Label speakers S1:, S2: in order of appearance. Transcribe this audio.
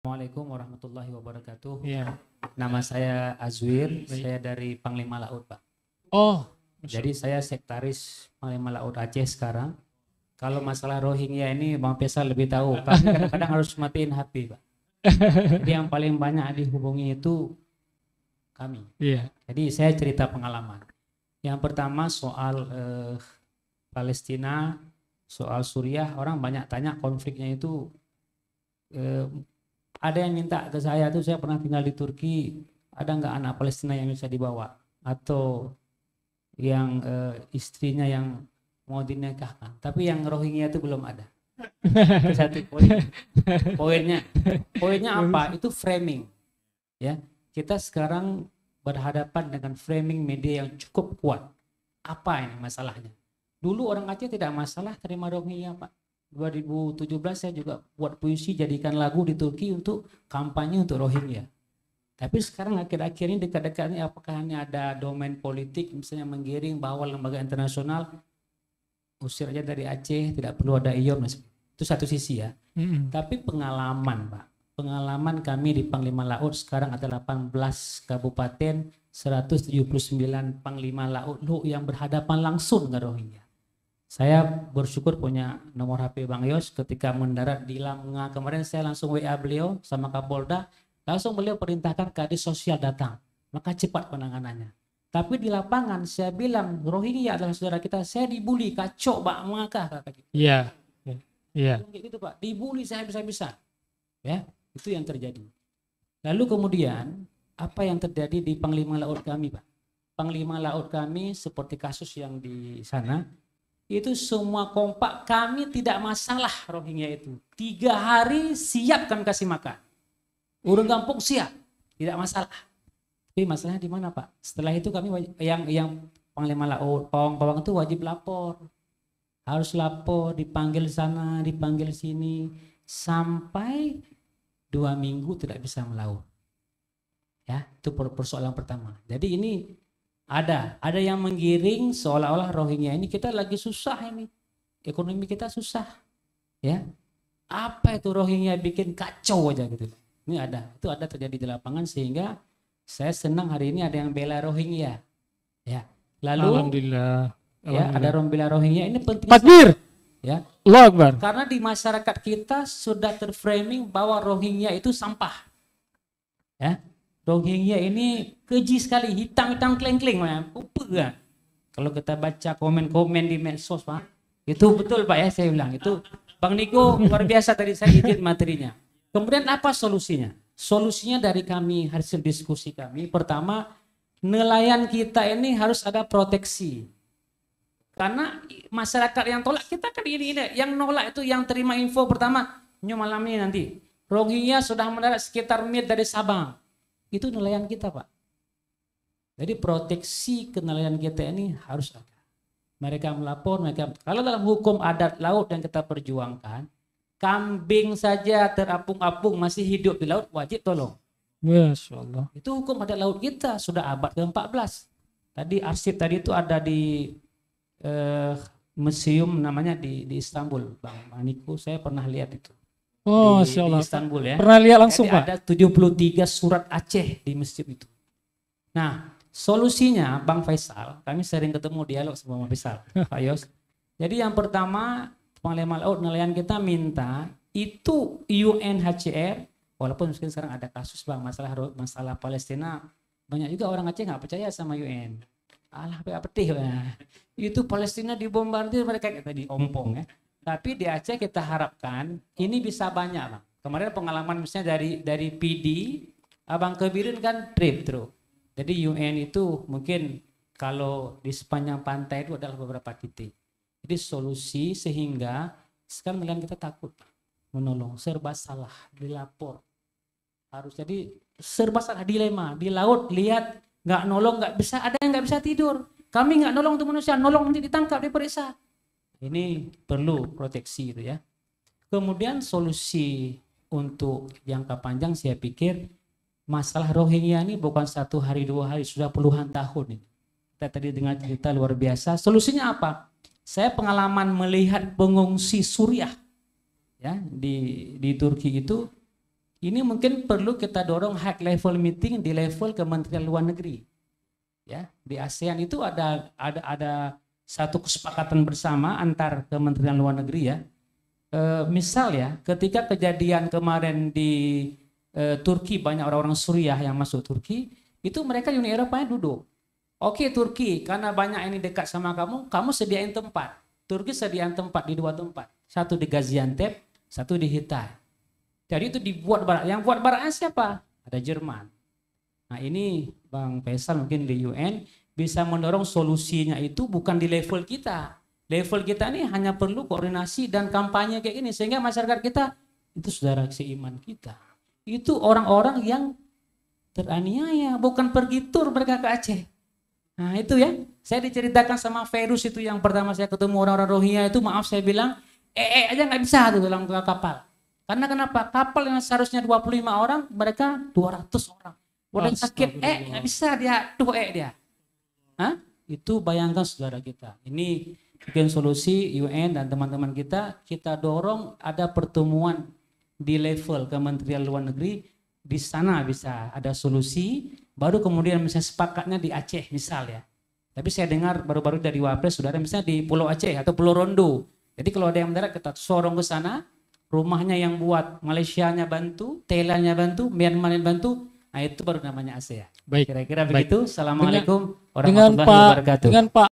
S1: Assalamualaikum warahmatullahi wabarakatuh.
S2: Iya.
S1: Nama saya Azwir,
S2: Baik.
S1: saya dari Panglima Laut, Pak.
S2: Oh,
S1: Jadi saya sekretaris Panglima Laut Aceh sekarang. Kalau masalah Rohingya ini Bang Faisal lebih tahu. Kami kadang-kadang harus matiin HP, Pak. Jadi yang paling banyak dihubungi itu kami.
S2: iya.
S1: Jadi saya cerita pengalaman. Yang pertama soal Palestina, soal Suriah, orang banyak tanya konfliknya itu. Ada yang minta ke saya tuh, saya pernah tinggal di Turki, ada nggak anak Palestina yang bisa dibawa atau yang istrinya yang mau dinikahkan, tapi yang Rohingya itu belum ada. Itu satu poinnya apa? Itu framing, ya. Kita sekarang berhadapan dengan framing media yang cukup kuat. Apa ini masalahnya? Dulu orang Aceh tidak masalah terima Rohingya, Pak. 2017 saya juga buat puisi, jadikan lagu di Turki untuk kampanye untuk Rohingya. Tapi sekarang akhir-akhir ini dekat-dekat ini apakah ini ada domain politik misalnya menggiring bahwa lembaga internasional usir aja dari Aceh, tidak perlu ada IOM. Itu satu sisi ya. Tapi pengalaman, Pak. Pengalaman kami di Panglima Laut sekarang ada 18 kabupaten, 179 Panglima Laut yang berhadapan langsung dengan Rohingya. Saya bersyukur punya nomor HP Bang Yos. Ketika mendarat di Lamnga kemarin, saya langsung WA beliau sama Kapolda, langsung beliau perintahkan Kadis Sosial datang, maka cepat penanganannya. Tapi di lapangan saya bilang Rohingya adalah saudara kita, saya dibully, kacau Pak, maka kata gitu.
S2: Iya. Iya.
S1: Kayak gitu Pak, dibully saya bisa-bisa. Ya, itu yang terjadi. Lalu kemudian apa yang terjadi di Panglima Laut kami, Pak? Panglima Laut kami seperti kasus yang di sana, itu semua kompak, kami tidak masalah Rohingya itu. 3 hari siap kami kasih makan. Urung kampung siap, tidak masalah. Tapi masalahnya di mana, Pak? Setelah itu kami yang Panglima Laut, pawang-pawang itu wajib lapor. Harus lapor, dipanggil sana, dipanggil sini, sampai 2 minggu tidak bisa melaut. Ya, itu persoalan pertama. Jadi ini ada yang menggiring seolah-olah Rohingya ini kita lagi susah ini, ekonomi kita susah, ya. Apa itu Rohingya bikin kacau aja gitu. Ini itu ada terjadi di lapangan, sehingga saya senang hari ini ada yang bela Rohingya, ya. Lalu
S2: Alhamdulillah.
S1: ya ada orang bela Rohingya, ini penting.
S2: Takbir.
S1: Ya.
S2: Allahu Akbar.
S1: Karena di masyarakat kita sudah terframing bahwa Rohingya itu sampah, ya. Rohingya ini keji sekali, hitam-hitam kleng-kleng, kan? Kalau kita baca komen-komen di medsos, Pak, itu betul Pak ya, saya bilang itu Bang Niko luar biasa tadi, saya izin materinya. Kemudian apa solusinya? Solusinya dari kami, hasil diskusi kami, pertama nelayan kita ini harus ada proteksi. Karena masyarakat yang tolak kita kan ini, yang nolak itu yang terima info pertama, malam ini nanti Rohingya sudah mendarat sekitar mil dari Sabang. Itu nelayan kita, Pak. Jadi proteksi ke nelayan kita ini harus ada. Mereka melapor, kalau dalam hukum adat laut yang kita perjuangkan, kambing saja terapung-apung masih hidup di laut wajib tolong.
S2: Masya Allah.
S1: Itu hukum adat laut kita sudah abad ke-14. Tadi arsip tadi itu ada di museum namanya di Istanbul, Bang Maniko, saya pernah lihat itu.
S2: Oh,
S1: di
S2: Allah.
S1: Istanbul ya.
S2: Pernah lihat langsung,
S1: jadi
S2: Pak?
S1: ada 73 surat Aceh di masjid itu. Nah, solusinya Bang Faisal, kami sering ketemu dialog sama Bang Faisal, Pak Yos. Jadi yang pertama, Panglima Laut nelayan kita minta itu UNHCR, walaupun mungkin sekarang ada kasus Bang masalah Palestina, banyak juga orang Aceh nggak percaya sama UN. Alah, pedih lah. Itu Palestina dibombardir, mereka kayak tadi ompong ya. Tapi di Aceh kita harapkan ini bisa banyak, Bang. Kemarin pengalaman misalnya dari PD, Abang Kebirin kan trip through. Jadi UN itu mungkin kalau di sepanjang pantai itu adalah beberapa titik. Jadi solusi sehingga sekarang nelayan kita takut menolong, serba salah, dilapor. Harus jadi serba salah, dilema. Di laut lihat nggak nolong, nggak bisa, ada yang nggak bisa tidur. Kami nggak nolong untuk manusia, nolong nanti ditangkap, diperiksa. Ini perlu proteksi itu ya. Kemudian solusi untuk jangka panjang saya pikir masalah Rohingya ini bukan 1 hari 2 hari, sudah puluhan tahun ini. Kita tadi dengar cerita luar biasa. Solusinya apa? Saya pengalaman melihat pengungsi Suriah ya di Turki itu Ini mungkin perlu kita dorong high level meeting di level Kementerian Luar Negeri. Ya, di ASEAN itu ada satu kesepakatan bersama antar Kementerian Luar Negeri ya. Misal ya, ketika kejadian kemarin di Turki, banyak orang-orang Suriah yang masuk Turki, itu mereka Uni Eropanya duduk. Oke Turki, karena banyak ini dekat sama kamu, kamu sediain tempat. Turki sediain tempat di 2 tempat. Satu di Gaziantep, satu di Hitay. Jadi itu dibuat barak. Yang buat baraknya siapa? Ada Jerman. Nah ini Bang Faisal mungkin di UN bisa mendorong solusinya itu bukan di level kita. Level kita ini hanya perlu koordinasi dan kampanye kayak gini. Sehingga masyarakat kita, itu saudara seiman kita. Itu orang-orang yang teraniaya. Bukan pergi tur mereka ke Aceh. Nah itu ya. Saya diceritakan sama Ferus itu yang pertama saya ketemu orang-orang Rohingya itu. Maaf saya bilang, aja nggak bisa tuh dalam kapal. Karena kenapa? Kapal yang seharusnya 25 orang, mereka 200 orang. Udah sakit, nggak bisa dia, dia. Hah? Itu bayangkan saudara kita. Ini mungkin solusi UN dan teman-teman kita dorong ada pertemuan di level Kementerian Luar Negeri. Di sana bisa ada solusi, baru kemudian misalnya sepakatnya di Aceh misal ya. Tapi saya dengar baru-baru dari Wapres, saudara misalnya di Pulau Aceh atau Pulau Rondo. Jadi kalau ada yang mendarat kita sorong ke sana, rumahnya yang buat, Malaysianya bantu, Thailandnya bantu, Myanmar bantu, nah itu baru namanya ASEAN.
S2: Baik.
S1: Kira-kira
S2: Baik.
S1: begitu. Assalamualaikum
S2: Dengan
S1: warahmatullahi wabarakatuh.
S2: Dengan Pak